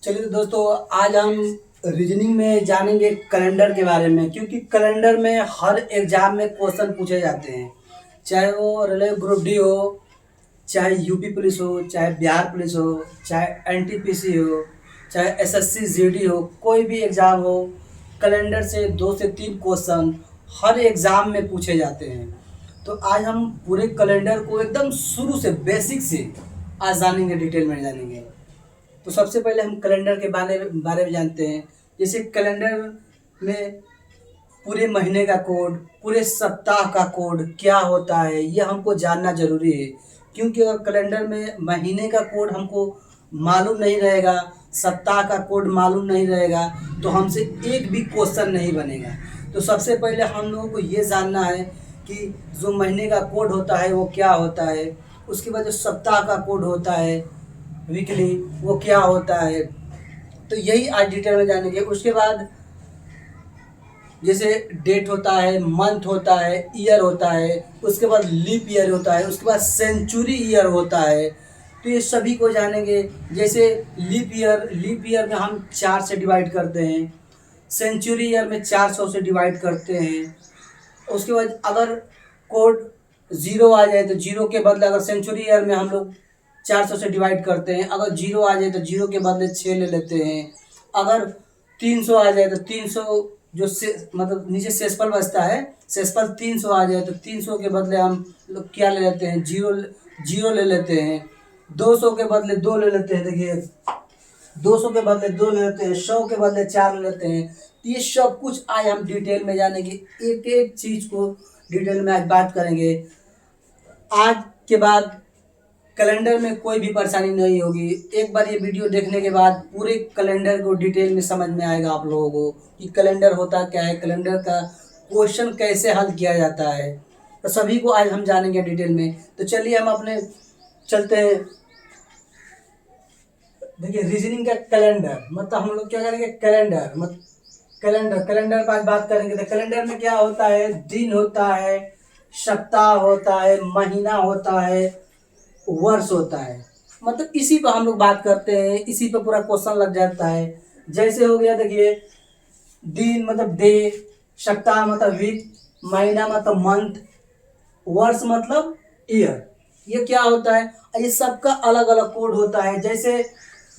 चलिए तो दोस्तों, आज हम रीजनिंग में जानेंगे कैलेंडर के बारे में, क्योंकि कैलेंडर में हर एग्जाम में क्वेश्चन पूछे जाते हैं। चाहे वो रेलवे ग्रुप डी हो, चाहे यूपी पुलिस हो, चाहे बिहार पुलिस हो, चाहे एनटीपीसी हो, चाहे एसएससी जीडी हो, कोई भी एग्ज़ाम हो, कैलेंडर से 2 से 3 क्वेश्चन हर एग्ज़ाम में पूछे जाते हैं। तो आज हम पूरे कैलेंडर को एकदम शुरू से बेसिक से आज जानेंगे, डिटेल में जानेंगे। तो सबसे पहले हम कैलेंडर के बारे में जानते हैं। जैसे कैलेंडर में पूरे महीने का कोड, पूरे सप्ताह का कोड क्या होता है, ये हमको जानना ज़रूरी है। क्योंकि अगर कैलेंडर में महीने का कोड हमको मालूम नहीं रहेगा, सप्ताह का कोड मालूम नहीं रहेगा, तो हमसे एक भी क्वेश्चन नहीं बनेगा। तो सबसे पहले हम लोगों को ये जानना है कि जो महीने का कोड होता है वो क्या होता है। उसके बाद जो सप्ताह का कोड होता है, वीकली, वो क्या होता है। तो यही आज डिटेल में जानेंगे। उसके बाद जैसे डेट होता है, मंथ होता है, ईयर होता है, उसके बाद लीप ईयर होता है, उसके बाद सेंचुरी ईयर होता है। तो ये सभी को जानेंगे। जैसे लीप ईयर में हम 4 से डिवाइड करते हैं, सेंचुरी ईयर में 400 से डिवाइड करते हैं। उसके बाद अगर कोड ज़ीरो आ जाए तो जीरो के बदले, अगर सेंचुरी ईयर में हम लोग 400 से डिवाइड करते हैं, अगर जीरो आ जाए तो जीरो के बदले 6 ले लेते हैं। अगर 300 आ जाए तो 300, जो से मतलब नीचे सेसफल बचता है, सेसफल 300 आ जाए तो 300 के बदले हम लोग क्या ले लेते हैं, जीरो ले लेते हैं। 200 के बदले 2 ले लेते हैं। देखिए, 200 के बदले 2 ले लेते हैं, 100 के बदले 4 ले लेते हैं। तो ये सब कुछ आज हम डिटेल में जानेंगे, एक एक चीज़ को डिटेल में आज बात करेंगे। आज के बाद कैलेंडर में कोई भी परेशानी नहीं होगी। एक बार ये वीडियो देखने के बाद पूरे कैलेंडर को डिटेल में समझ में आएगा आप लोगों को कि कैलेंडर होता क्या है, कैलेंडर का क्वेश्चन कैसे हल किया जाता है। तो सभी को आज हम जानेंगे डिटेल में। तो चलिए हम अपने चलते हैं। देखिए, रीजनिंग का कैलेंडर मतलब हम लोग क्या करेंगे, कैलेंडर पर आज बात करेंगे। तो कैलेंडर में क्या होता है, दिन होता है, सप्ताह होता है, महीना होता है, वर्ष होता है। मतलब इसी पर हम लोग बात करते हैं, इसी पर पूरा क्वेश्चन लग जाता है। जैसे हो गया, देखिए, दिन मतलब डे, सप्ताह मतलब वीक, महीना मतलब मंथ, वर्ष मतलब ईयर। ये क्या होता है, ये सबका अलग अलग कोड होता है। जैसे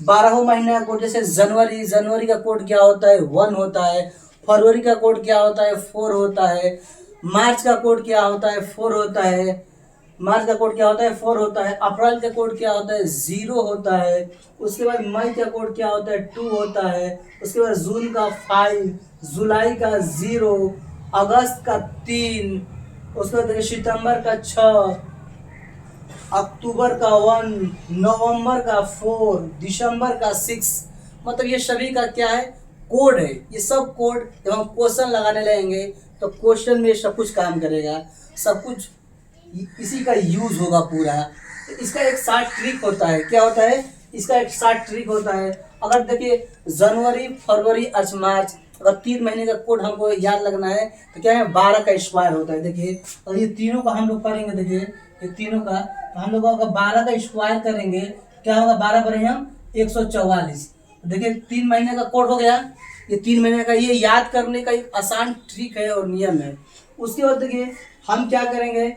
12 महीने का कोड, जैसे जनवरी का कोड क्या होता है, 1 होता है। फरवरी का कोड क्या होता है, 4 होता है। मार्च का कोड क्या होता है, 4 होता है। मार्च का कोड क्या होता है, 4 होता है। अप्रैल का कोड क्या होता है, 0 होता है। उसके बाद मई का कोड क्या होता है, 2 होता है। उसके बाद जून का 5, जुलाई का 0, अगस्त का 3, उसके बाद सितंबर का 6, अक्टूबर का 1, नवंबर का 4, दिसंबर का 6। मतलब ये सभी का क्या है, कोड है। ये सब कोड जब हम क्वेश्चन लगाने लगेंगे तो क्वेश्चन में सब कुछ काम करेगा, सब कुछ इसी का यूज होगा पूरा। तो इसका एक शार्ट ट्रिक होता है। क्या होता है, इसका एक शार्ट ट्रिक होता है। अगर देखिए, जनवरी, फरवरी, मार्च, अगर 3 महीने का कोड हमको याद लगना है तो क्या है, 12 का स्क्वायर होता है। देखिए, और ये तीनों का हम लोग करेंगे। देखिए, ये तीनों का तो हम लोग अगर 12 का स्क्वायर करेंगे, क्या होगा, 12 बने हम 144। देखिए, 3 महीने का कोड हो गया। ये 3 महीने का, ये याद करने का एक आसान ट्रिक है और नियम है। उसके बाद देखिए हम क्या करेंगे,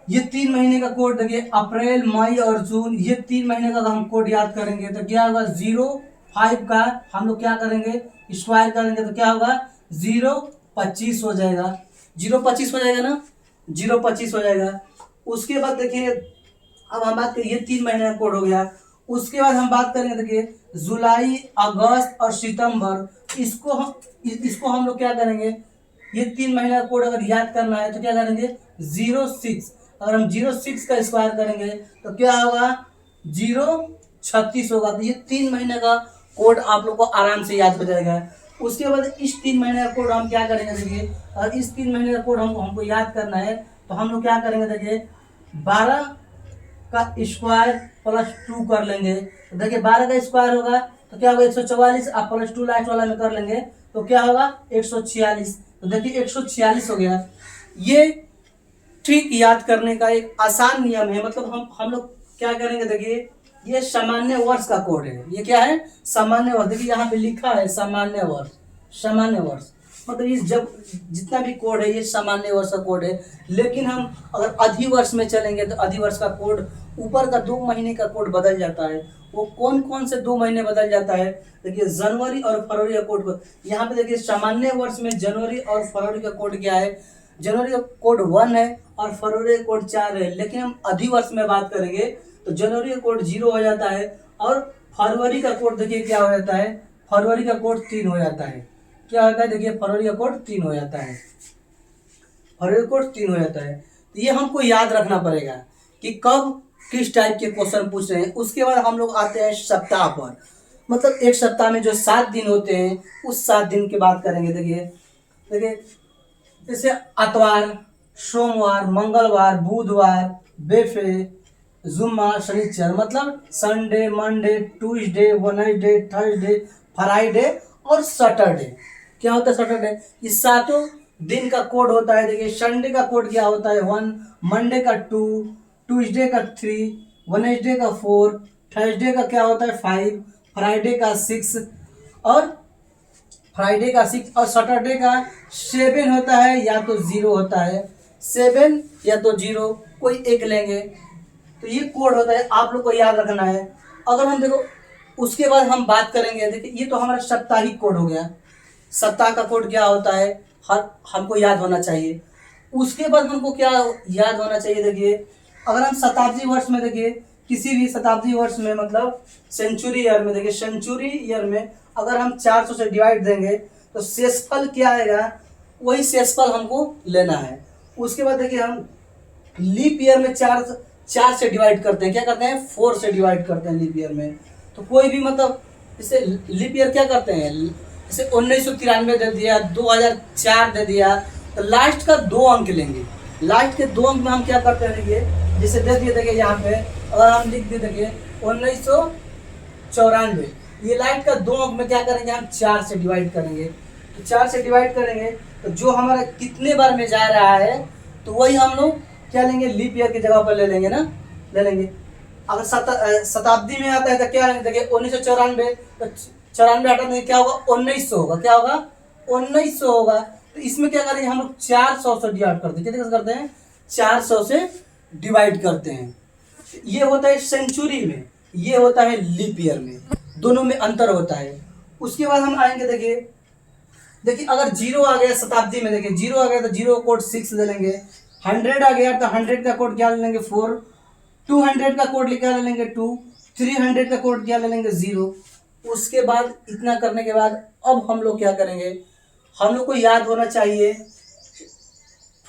ये 3 महीने का कोड, देखिए अप्रैल, मई और जून, ये 3 महीने का हम कोड याद करेंगे तो क्या होगा, 0, 5 का हम लोग क्या करेंगे, स्क्वायर करेंगे तो क्या होगा, 0, 25 हो जाएगा। 0, 25 हो जाएगा ना, 0, 25 हो जाएगा। उसके बाद देखिए, अब हम बात करें, ये 3 महीने का कोड हो गया। उसके बाद हम बात करेंगे, देखिए जुलाई, अगस्त और सितंबर, इसको हम लोग क्या करेंगे, ये 3 महीने का कोड अगर याद करना है तो क्या करेंगे, 0, 6। अगर हम 0, 6 का स्क्वायर करेंगे तो क्या होगा, 0, 36 होगा। तो ये 3 महीने का कोड आप लोग को आराम से याद हो जाएगा। उसके बाद इस 3 महीने का कोड हम क्या करेंगे, देखिए अगर इस 3 महीने का कोड हमको याद करना है तो हम लोग क्या करेंगे, देखिए 12 का स्क्वायर प्लस 2 कर लेंगे। तो देखिए 12 का स्क्वायर होगा तो क्या होगा, 144, आप प्लस 2 लास्ट वाला में कर लेंगे तो क्या होगा, 146। तो देखिए 146 हो गया। ये ट्रिक याद करने का एक आसान नियम है। मतलब हम लोग क्या करेंगे, देखिए ये सामान्य वर्ष का कोड है। ये क्या है? सामान्य वर्ष। देखिए यहाँ पे लिखा है सामान्य वर्ष, सामान्य वर्ष मतलब ये जब जितना भी कोड है ये सामान्य वर्ष का कोड है। लेकिन हम अगर अधिवर्ष में चलेंगे तो अधिवर्ष का कोड ऊपर का 2 महीने का कोड बदल जाता है। वो कौन कौन से 2 महीने बदल जाता है? देखिए जनवरी और फरवरी का कोड को यहाँ पे देखिए सामान्य वर्ष में जनवरी और फरवरी का कोड क्या है? जनवरी का कोड 1 है और फरवरी का कोड 4 है। लेकिन हम अधिवर्ष में बात करेंगे तो जनवरी का कोड 0 हो जाता है और फरवरी का कोड देखिए क्या हो जाता है? फरवरी का कोड 3 हो जाता है। क्या होता है? देखिए फरवरी का कोड 3 हो जाता है, फरवरी का कोड 3 हो जाता है। तो ये हमको याद रखना पड़ेगा कि कब किस टाइप के क्वेश्चन पूछ रहे हैं। उसके बाद हम लोग आते हैं सप्ताह पर, मतलब एक सप्ताह में जो 7 दिन होते हैं उस 7 दिन की बात करेंगे। देखिए देखिए जैसे आतवार, सोमवार, मंगलवार, बुधवार, बेफे, जुम्मा, शनिचर, मतलब Sunday, Monday, Tuesday, Wednesday, Thursday, Friday और सैटरडे। क्या होता है सैटरडे? ये 7 दिन का कोड होता है। देखिए संडे का कोड क्या होता है? 1, मंडे का 2, ट्यूसडे का 3, वेडनेसडे का 4, थर्सडे का क्या होता है? 5, फ्राइडे का 6 और सैटरडे का 7 होता है या तो 0 होता है। 7 या तो 0 कोई एक लेंगे। तो ये कोड होता है, आप लोग को याद रखना है। अगर हम देखो उसके बाद हम बात करेंगे। देखिए ये तो हमारा साप्ताहिक कोड हो गया। सप्ताह का कोड क्या होता है? हर हमको याद होना चाहिए। उसके बाद हमको क्या याद होना चाहिए? देखिए अगर हम शताब्दी वर्ष में देखिए किसी भी शताब्दी वर्ष में मतलब सेंचुरी ईयर में, देखिए सेंचुरी ईयर में अगर हम 400 से डिवाइड देंगे तो शेषफल क्या आएगा? वही शेषफल हमको लेना है। उसके बाद देखिए हम लीप ईयर में 4 से डिवाइड करते हैं। क्या करते हैं? 4 से डिवाइड करते हैं लीप ईयर में। तो कोई भी मतलब इसे लीप ईयर क्या करते हैं? जैसे 1993 दे दिया, 2004 दे दिया, तो लास्ट का 2 अंक लेंगे। लास्ट के 2 अंक में हम क्या करते हैं? देखिए जैसे दे दिए, देखिए यहाँ पे अगर हम लिख दिए देखिए 1994, ये लास्ट का 2 अंक में क्या करेंगे? हम 4 से डिवाइड करेंगे। तो 4 से डिवाइड करेंगे तो जो हमारा कितने बार में जा रहा है तो वही हम लोग क्या लेंगे? लीप ईयर की जगह पर ले लेंगे ना, ले लेंगे। अगर शताब्दी में आता है तो क्या लेंगे? देखिए 1994, तो 94 हटा देंगे, क्या होगा? 1900 होगा। क्या होगा? 1900 होगा। तो इसमें क्या करेंगे? हम लोग 400 से डिवाइड करते हैं। कितने कैसे करते हैं? 400 से डिवाइड करते हैं। ये होता है सेंचुरी में, ये होता है लीप ईयर में, दोनों में अंतर होता है। उसके बाद हम आएंगे देखिए अगर 0 आ गया शताब्दी में, देखिए 0 आ गया तो 0 कोड 6 ले लेंगे। 100 आ गया तो 100 का कोड क्या ले लेंगे? 4। 200 का कोड क्या ले लेंगे? 2। 300 का कोड क्या ले लेंगे? 0। उसके बाद इतना करने के बाद अब हम लोग क्या करेंगे? हम लोग को याद होना चाहिए,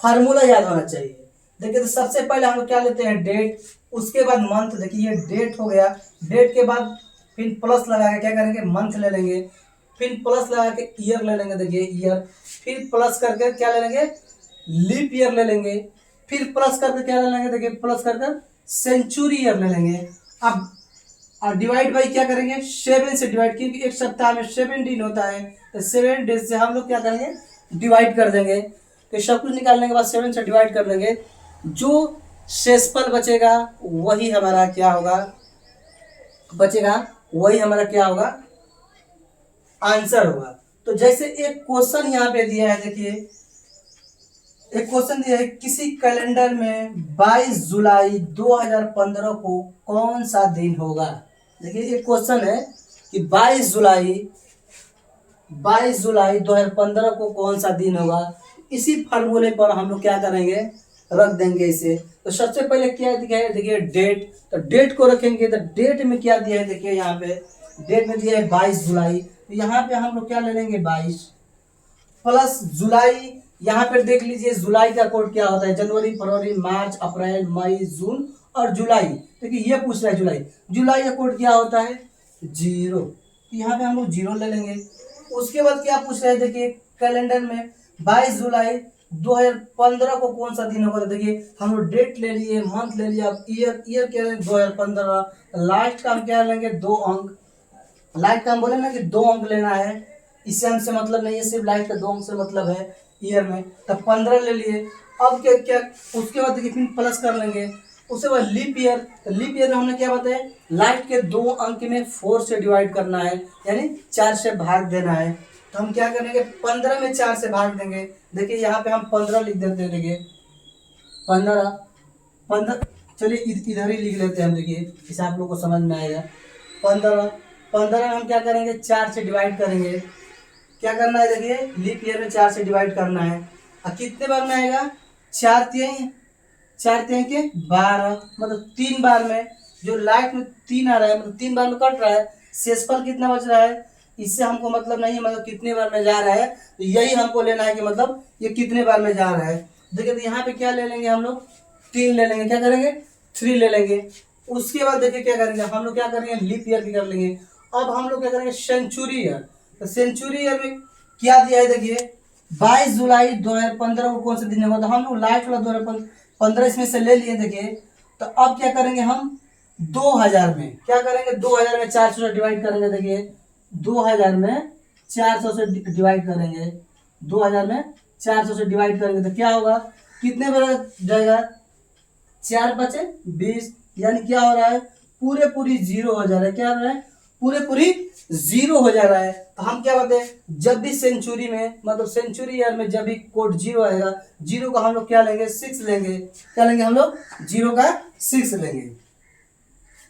फार्मूला याद होना चाहिए। देखिए तो सबसे पहले हम लोग क्या लेते हैं? डेट। उसके बाद मंथ। देखिए ये डेट हो गया। डेट के बाद फिर प्लस लगा के क्या करेंगे? मंथ ले लेंगे। फिर प्लस लगा के ईयर ले लेंगे। देखिए ईयर। फिर प्लस करके क्या ले लेंगे? लीप ईयर ले लेंगे। फिर प्लस करके क्या ले लेंगे? देखिए प्लस करके सेंचुरी ईयर ले लेंगे। अब और डिवाइड बाई क्या करेंगे? 7 से डिवाइड, क्योंकि एक सप्ताह में 7 दिन होता है तो 7 डेज से हम लोग क्या करेंगे? डिवाइड कर देंगे। तो सब कुछ निकालने के बाद 7 से डिवाइड कर देंगे। जो शेषफल बचेगा वही हमारा क्या होगा? बचेगा वही हमारा क्या होगा? आंसर होगा। तो जैसे एक क्वेश्चन यहाँ पे दिया है, देखिए एक क्वेश्चन दिया है, किसी कैलेंडर में 22 जुलाई 2015 को कौन सा दिन होगा? देखिए एक क्वेश्चन है कि 22 जुलाई 2015 को कौन सा दिन होगा। इसी फार्मूले पर हम लोग क्या करेंगे? रख देंगे इसे। तो सबसे पहले क्या दिया है? देखिए डेट। तो डेट को रखेंगे। तो डेट में क्या दिया है? देखिए यहाँ पे डेट में दिया है 22 जुलाई। तो यहाँ पे हम लोग क्या ले लेंगे? 22 प्लस जुलाई। यहाँ पे देख लीजिए जुलाई का कोड क्या होता है? जनवरी, फरवरी, मार्च, अप्रैल, मई, जून और जुलाई। देखिए ये पूछ रहा है जुलाई। जुलाई का कोड क्या होता है? 0। तो यहाँ पे हम लोग 0 ले लेंगे। उसके बाद क्या पूछ रहा है? देखिए कैलेंडर में 22 जुलाई 2015 को कौन सा दिन होगा? तो देखिए हम लोग डेट ले लिए, मंथ ले लिया, अब ईयर क्या है? 2015। लास्ट का हम क्या लेंगे? 2 अंक। लास्ट का हम बोले ना कि 2 अंक लेना है, इससे हमसे मतलब नहीं है, सिर्फ लास्ट का 2 अंक से मतलब है ईयर में। तब 15 ले लिए। अब क्या क्या उसके बाद देखिए फिर प्लस कर लेंगे। उसके बाद लीप ईयर, तो लीप ईयर में हमने क्या बताया, लास्ट के 2 अंक में 4 से डिवाइड करना है, यानी 4 से भाग देना है। तो हम क्या करेंगे, 15 में 4 से भाग देंगे। देखिए यहाँ पे हम 15 लिख देते हैं। देखिए 15 15 चलिए इधर ही लिख लेते हैं हम। देखिए इसे आप लोग को समझ में आएगा। 15 में हम क्या करेंगे, 4 से डिवाइड करेंगे। क्या करना है, देखिए लीप ईयर में 4 से डिवाइड करना है। और कितने बार में आएगा, 4 3 के 12, मतलब 3 बार में। जो लास्ट में 3 आ रहा है, मतलब 3 बार में कट रहा है, शेषफल कितना बच रहा है, इससे हमको मतलब नहीं है, मतलब कितने बार में जा रहा है, तो यही हमको लेना है कि मतलब ये कितने बार में जा रहा है। देखिए तो यहाँ पे क्या ले लेंगे हम लोग, 3 ले लेंगे। क्या करेंगे, 3 ले लेंगे। उसके बाद देखिए क्या करेंगे हम लोग, क्या करेंगे, लीप ईयर भी कर लेंगे। अब हम लोग क्या करेंगे, सेंचुरी ईयर। तो सेंचुरी ईयर में क्या दिया है, देखिए 22 जुलाई 2015 को कौन सा दिन होगा, तो हम लोग लास्ट वाला 2015 इसमें से ले लिए। देखिए तो अब क्या करेंगे हम, 2000 में क्या करेंगे, 2000 में 400 से डिवाइड करेंगे। देखिए 2000 में 400 से डिवाइड करेंगे। 2000 में 400 से डिवाइड करेंगे तो क्या होगा, कितने बार जाएगा, 4 बचे 20, यानी क्या हो रहा है, पूरे पूरी जीरो हो जा रहा है। क्या हो रहा है, पूरे पूरी जीरो हो जा रहा है। तो हम क्या बोलते हैं, जब भी सेंचुरी में, मतलब सेंचुरी ईयर में जब भी कोड जीरो आएगा, जीरो का हम लोग क्या लेंगे, 6 लेंगे। क्या लेंगे हम लोग, जीरो का 6 लेंगे,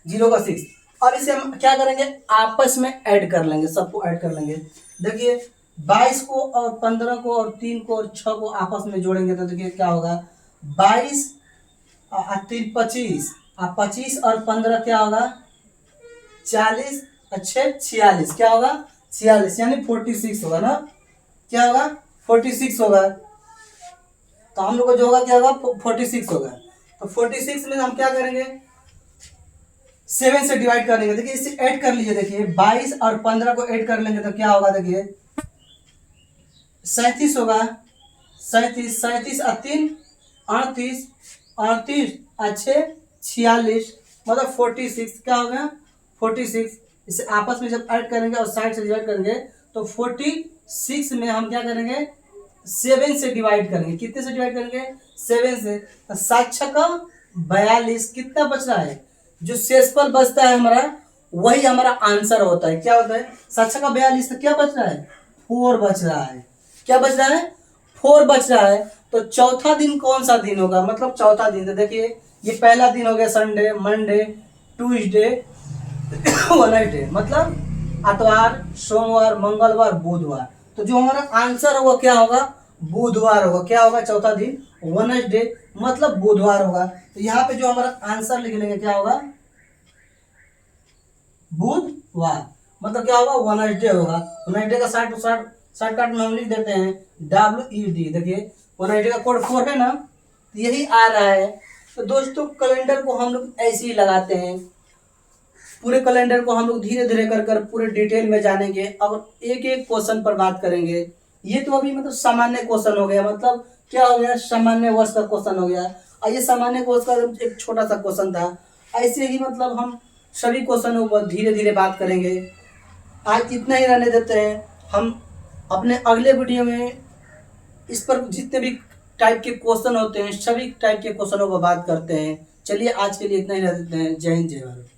जीरो का 6। अब इसे हम क्या करेंगे, आपस में ऐड कर लेंगे, सबको ऐड कर लेंगे। देखिए 22 को और 15 को और 3 को और 6 को आपस में जोड़ेंगे तो देखिए क्या होगा, 22 और 3 25, और 25 और 15 क्या होगा, 40 अच्छे 46, क्या होगा 46, यानी 46 होगा ना, क्या होगा 46 होगा। तो हम लोग को जो होगा क्या होगा, 46 होगा। तो 46 में हम क्या करेंगे, 7 से डिवाइड कर लेंगे। देखिए इसे ऐड कर लीजिए। देखिए 22 और 15 को ऐड कर लेंगे तो क्या होगा, देखिए 37 होगा। 37 37 और 3 38, 38 अच्छे 46, मतलब 46, क्या हो गया 46। इसे आपस में जब ऐड करेंगे और साइड से डिवाइड करेंगे तो 46 में हम क्या करेंगे, 7 से डिवाइड करेंगे। कितने से डिवाइड करेंगे, 7 से। तो 7 छक्का 42, कितना बच रहा है, जो शेषफल बचता है हमारा, वही हमारा आंसर होता है। क्या होता है, 7 छक्का 42, तो क्या बच रहा है, 4 बच रहा है। क्या बच रहा है, 4 बच रहा है। तो चौथा दिन कौन सा दिन होगा, मतलब चौथा दिन, तो देखिए ये पहला दिन हो गया संडे, मंडे, ट्यूसडे, वेडनेसडे, मतलब आतवार, सोमवार, मंगलवार, बुधवार। तो जो हमारा आंसर होगा क्या होगा, बुधवार होगा। क्या होगा, चौथा दिन वेडनेसडे, मतलब बुधवार होगा। तो यहाँ पे जो हमारा आंसर लिख लेंगे क्या होगा, बुधवार, मतलब क्या होगा, वेडनेसडे होगा। वेडनेसडे का शॉर्टकट में हम लिख देते हैं WED। देखिए वेडनेसडे का कोड 4 है ना, तो यही आ रहा है। तो दोस्तों कैलेंडर को हम लोग ऐसे ही लगाते हैं। पूरे कैलेंडर को हम लोग धीरे धीरे कर कर पूरे डिटेल में जानेंगे और एक एक क्वेश्चन पर बात करेंगे। ये तो अभी मतलब सामान्य क्वेश्चन हो गया, मतलब क्या हो गया, सामान्य वर्ष का क्वेश्चन हो गया। और ये सामान्य वर्ष का एक छोटा सा क्वेश्चन था। ऐसे ही मतलब हम सभी क्वेश्चनों पर धीरे धीरे बात करेंगे। आज इतना ही रहने देते हैं। हम अपने अगले वीडियो में इस पर जितने भी टाइप के क्वेश्चन होते हैं, सभी टाइप के क्वेश्चनों पर बात करते हैं। चलिए आज के लिए इतना ही रह देते हैं। जय हिंद, जय भारत।